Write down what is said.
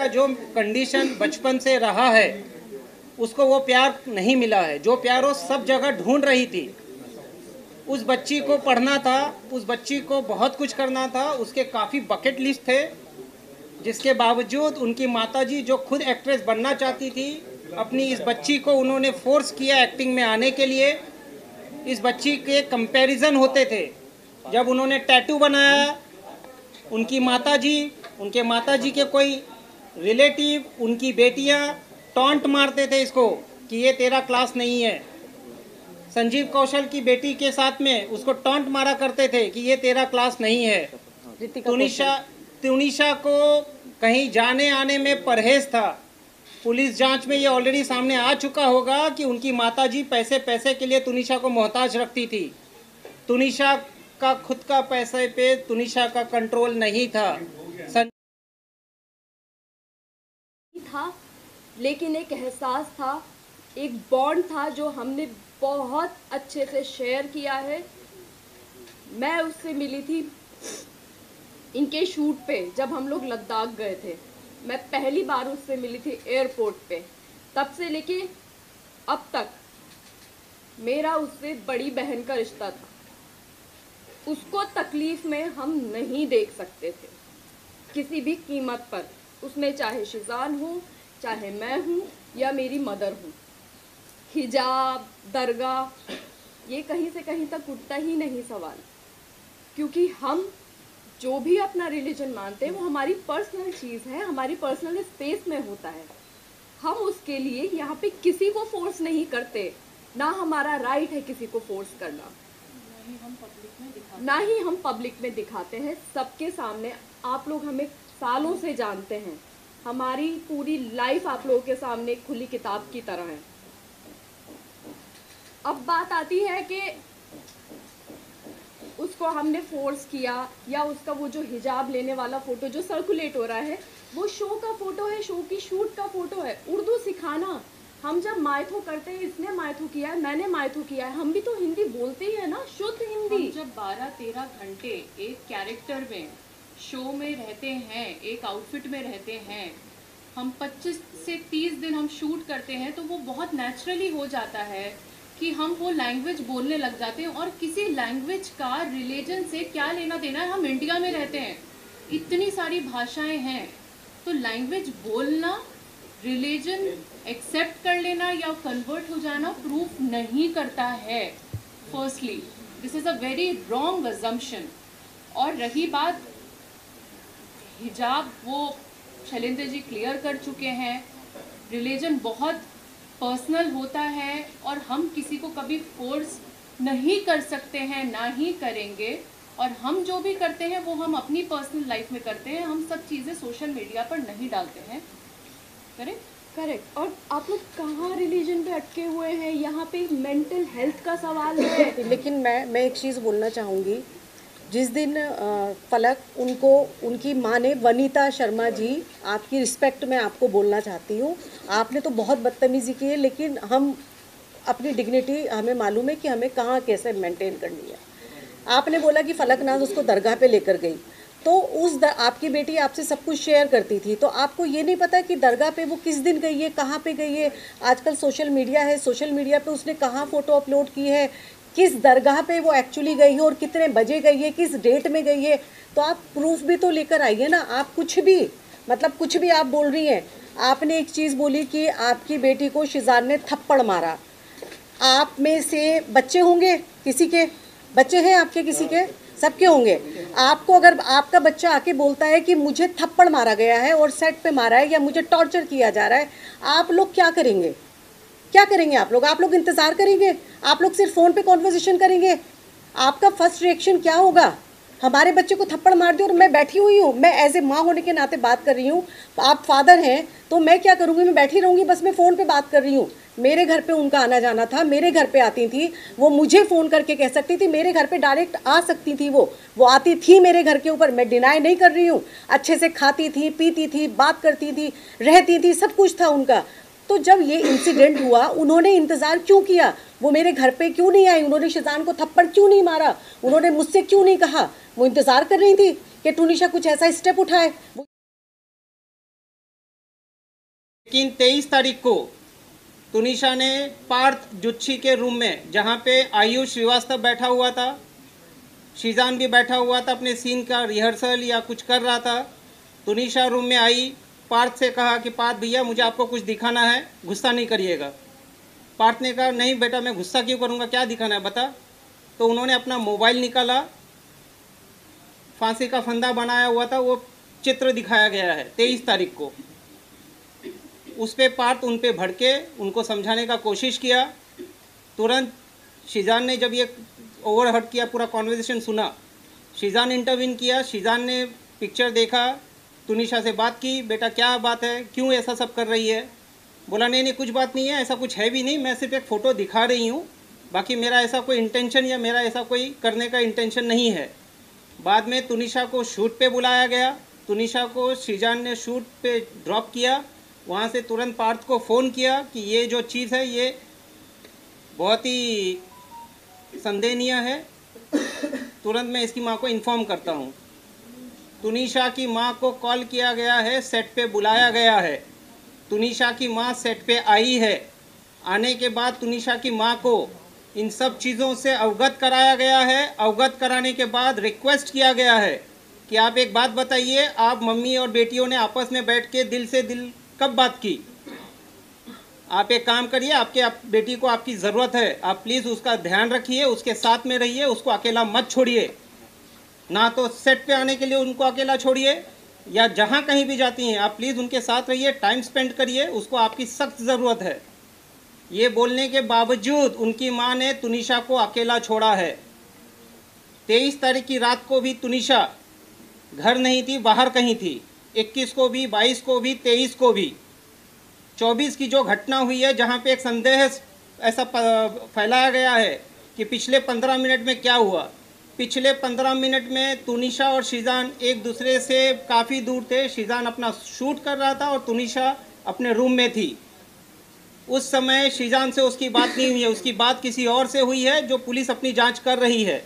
का जो कंडीशन बचपन से रहा है उसको वो प्यार नहीं मिला है। जो प्यार वो सब जगह ढूंढ रही थी। उस बच्ची को पढ़ना था, उस बच्ची को बहुत कुछ करना था, उसके काफ़ी बकेट लिस्ट थे, जिसके बावजूद उनकी माताजी जो खुद एक्ट्रेस बनना चाहती थी, अपनी इस बच्ची को उन्होंने फोर्स किया एक्टिंग में आने के लिए। इस बच्ची के कंपैरिजन होते थे। जब उन्होंने टैटू बनाया, उनके माताजी के कोई रिलेटिव, उनकी बेटियां टॉन्ट मारते थे इसको कि ये तेरा क्लास नहीं है। संजीव कौशल की बेटी के साथ में उसको टॉन्ट मारा करते थे कि ये तेरा क्लास नहीं है। तुनिशा को कहीं जाने आने में परहेज था। पुलिस जांच में ये ऑलरेडी सामने आ चुका होगा कि उनकी माताजी पैसे के लिए तुनिशा को मोहताज रखती थी। तुनिशा का खुद का पैसे पे तुनिशा का कंट्रोल नहीं था। लेकिन एक एहसास था, एक बॉन्ड था जो हमने बहुत अच्छे से शेयर किया है। मैं उससे मिली थी इनके शूट पे, जब हम लोग लद्दाख गए थे। मैं पहली बार उससे मिली थी एयरपोर्ट पे। तब से लेके अब तक मेरा उससे बड़ी बहन का रिश्ता था। उसको तकलीफ में हम नहीं देख सकते थे किसी भी कीमत पर, उसमें चाहे शिजान हो, चाहे मैं हूँ या मेरी मदर हूँ। हिजाब, दरगाह, ये कहीं से कहीं तक उठता ही नहीं सवाल, क्योंकि हम जो भी अपना रिलीजन मानते हैं वो हमारी पर्सनल चीज़ है, हमारी पर्सनल स्पेस में होता है। हम उसके लिए यहाँ पे किसी को फोर्स नहीं करते, ना हमारा राइट है किसी को फोर्स करना, ना ही हम पब्लिक में दिखाते हैं सबके सामने। आप लोग हमें सालों से जानते हैं, हमारी पूरी लाइफ आप लोगों के सामने खुली किताब की तरह है। अब बात आती है कि उसको हमने फोर्स किया, या उसका वो जो हिजाब लेने वाला फोटो जो सर्कुलेट हो रहा है वो शो का फोटो है, शो की शूट का फोटो है। उर्दू सिखाना, हम जब मायथो करते हैं, इसने मायथो किया है, मैंने मायथो किया है, हम भी तो हिंदी बोलते ही है ना, शुद्ध हिंदी। जब 12-13 घंटे एक कैरेक्टर में शो में रहते हैं, एक आउटफिट में रहते हैं, हम 25 से 30 दिन हम शूट करते हैं, तो वो बहुत नेचुरली हो जाता है कि हम वो लैंग्वेज बोलने लग जाते हैं। और किसी लैंग्वेज का रिलीजन से क्या लेना देना है? हम इंडिया में रहते हैं, इतनी सारी भाषाएं हैं, तो लैंग्वेज बोलना, रिलीजन एक्सेप्ट कर लेना या कन्वर्ट हो जाना प्रूफ नहीं करता है। Firstly this is a very wrong assumption. और रही बात हिजाब, वो शैलेंद्र जी क्लियर कर चुके हैं, रिलीजन बहुत पर्सनल होता है और हम किसी को कभी फोर्स नहीं कर सकते हैं, ना ही करेंगे। और हम जो भी करते हैं वो हम अपनी पर्सनल लाइफ में करते हैं, हम सब चीज़ें सोशल मीडिया पर नहीं डालते हैं। करेक्ट। और आप लोग कहाँ रिलीजन पे अटके हुए हैं? यहाँ पे मेंटल हेल्थ का सवाल है। लेकिन मैं एक चीज़ बोलना चाहूँगी। जिस दिन फलक उनको, उनकी माँ ने, वनीता शर्मा जी, आपकी रिस्पेक्ट में आपको बोलना चाहती हूँ, आपने तो बहुत बदतमीज़ी की है, लेकिन हम अपनी डिग्निटी, हमें मालूम है कि हमें कहाँ कैसे मेंटेन करनी है। आपने बोला कि फलक नाज उसको दरगाह पे लेकर गई, तो आपकी बेटी आपसे सब कुछ शेयर करती थी, तो आपको ये नहीं पता कि दरगाह पे वो किस दिन गई है, कहाँ पे गई है? आजकल सोशल मीडिया है, सोशल मीडिया पे उसने कहाँ फ़ोटो अपलोड की है, किस दरगाह पे वो एक्चुअली गई है और कितने बजे गई है, किस डेट में गई है, तो आप प्रूफ भी तो लेकर आइए ना। आप कुछ भी, मतलब कुछ भी आप बोल रही हैं। आपने एक चीज़ बोली कि आपकी बेटी को शिजान ने थप्पड़ मारा। आप में से बच्चे होंगे, किसी के बच्चे हैं आपके, किसी के, सबके होंगे। आपको अगर आपका बच्चा आके बोलता है कि मुझे थप्पड़ मारा गया है और सेट पे मारा है, या मुझे टॉर्चर किया जा रहा है, आप लोग क्या करेंगे? क्या करेंगे आप लोग इंतज़ार करेंगे? आप लोग सिर्फ फ़ोन पे कॉन्वर्सेशन करेंगे? आपका फर्स्ट रिएक्शन क्या होगा? हमारे बच्चे को थप्पड़ मार दिया और मैं बैठी हुई हूँ, मैं एज ए माँ होने के नाते बात कर रही हूँ, आप फादर हैं, तो मैं क्या करूँगी? मैं बैठी रहूँगी, बस मैं फ़ोन पे बात कर रही हूँ। मेरे घर पे उनका आना जाना था, मेरे घर पे आती थी, वो मुझे फ़ोन करके कह सकती थी, मेरे घर पे डायरेक्ट आ सकती थी, वो आती थी मेरे घर के ऊपर, मैं डिनाई नहीं कर रही हूँ। अच्छे से खाती थी, पीती थी, बात करती थी, रहती थी, सब कुछ था उनका। तो जब ये इंसिडेंट हुआ, उन्होंने इंतज़ार क्यों किया? वो मेरे घर पे क्यों नहीं आई? उन्होंने शिजान को थप्पड़ क्यों नहीं मारा? उन्होंने मुझसे क्यों नहीं कहा? वो इंतज़ार कर रही थी कि तुनिशा कुछ ऐसा स्टेप उठाए। लेकिन 23 तारीख को तुनिशा ने पार्थ जुच्छी के रूम में, जहाँ पे आयुष श्रीवास्तव बैठा हुआ था, शीजान भी बैठा हुआ था, अपने सीन का रिहर्सल या कुछ कर रहा था, तुनिशा रूम में आई, पार्थ से कहा कि पार्थ भैया मुझे आपको कुछ दिखाना है, गुस्सा नहीं करिएगा। पार्थ ने कहा नहीं बेटा मैं गुस्सा क्यों करूँगा, क्या दिखाना है बता। तो उन्होंने अपना मोबाइल निकाला, फांसी का फंदा बनाया हुआ था, वो चित्र दिखाया गया है 23 तारीख को। उस पे पार्थ उन पे भड़के, उनको समझाने का कोशिश किया। तुरंत शीजान ने जब ये ओवरहर्ट किया, पूरा कॉन्वर्सेशन सुना, शीजान इंटरवीन किया। शीजान ने पिक्चर देखा, तुनिशा से बात की, बेटा क्या बात है, क्यों ऐसा सब कर रही है। बोला नहीं नहीं कुछ बात नहीं है, ऐसा कुछ है भी नहीं, मैं सिर्फ एक फ़ोटो दिखा रही हूँ, बाकी मेरा ऐसा कोई इंटेंशन या मेरा ऐसा कोई करने का इंटेंशन नहीं है। बाद में तुनिशा को शूट पे बुलाया गया, तुनिशा को शीजान ने शूट पे ड्रॉप किया। वहाँ से तुरंत पार्थ को फ़ोन किया कि ये जो चीज़ है ये बहुत ही संदेहनीय है, तुरंत मैं इसकी माँ को इन्फॉर्म करता हूँ। तुनिशा की माँ को कॉल किया गया है, सेट पे बुलाया गया है। तुनिशा की माँ सेट पे आई है। आने के बाद तुनिशा की माँ को इन सब चीज़ों से अवगत कराया गया है। अवगत कराने के बाद रिक्वेस्ट किया गया है कि आप एक बात बताइए, आप मम्मी और बेटियों ने आपस में बैठ के दिल से दिल कब बात की। आप एक काम करिए, बेटी को आपकी ज़रूरत है, आप प्लीज़ उसका ध्यान रखिए, उसके साथ में रहिए, उसको अकेला मत छोड़िए। ना तो सेट पे आने के लिए उनको अकेला छोड़िए, या जहाँ कहीं भी जाती हैं आप प्लीज़ उनके साथ रहिए, टाइम स्पेंड करिए, उसको आपकी सख्त ज़रूरत है। ये बोलने के बावजूद उनकी माँ ने तुनिशा को अकेला छोड़ा है। 23 तारीख की रात को भी तुनिशा घर नहीं थी, बाहर कहीं थी। 21 को भी, 22 को भी, 23 को भी। 24 की जो घटना हुई है, जहाँ पे एक संदेह ऐसा फैलाया गया है कि पिछले 15 मिनट में क्या हुआ। पिछले 15 मिनट में तुनिशा और शीजान एक दूसरे से काफ़ी दूर थे। शीजान अपना शूट कर रहा था और तुनिशा अपने रूम में थी। उस समय शीजान से उसकी बात नहीं हुई है, उसकी बात किसी और से हुई है, जो पुलिस अपनी जांच कर रही है।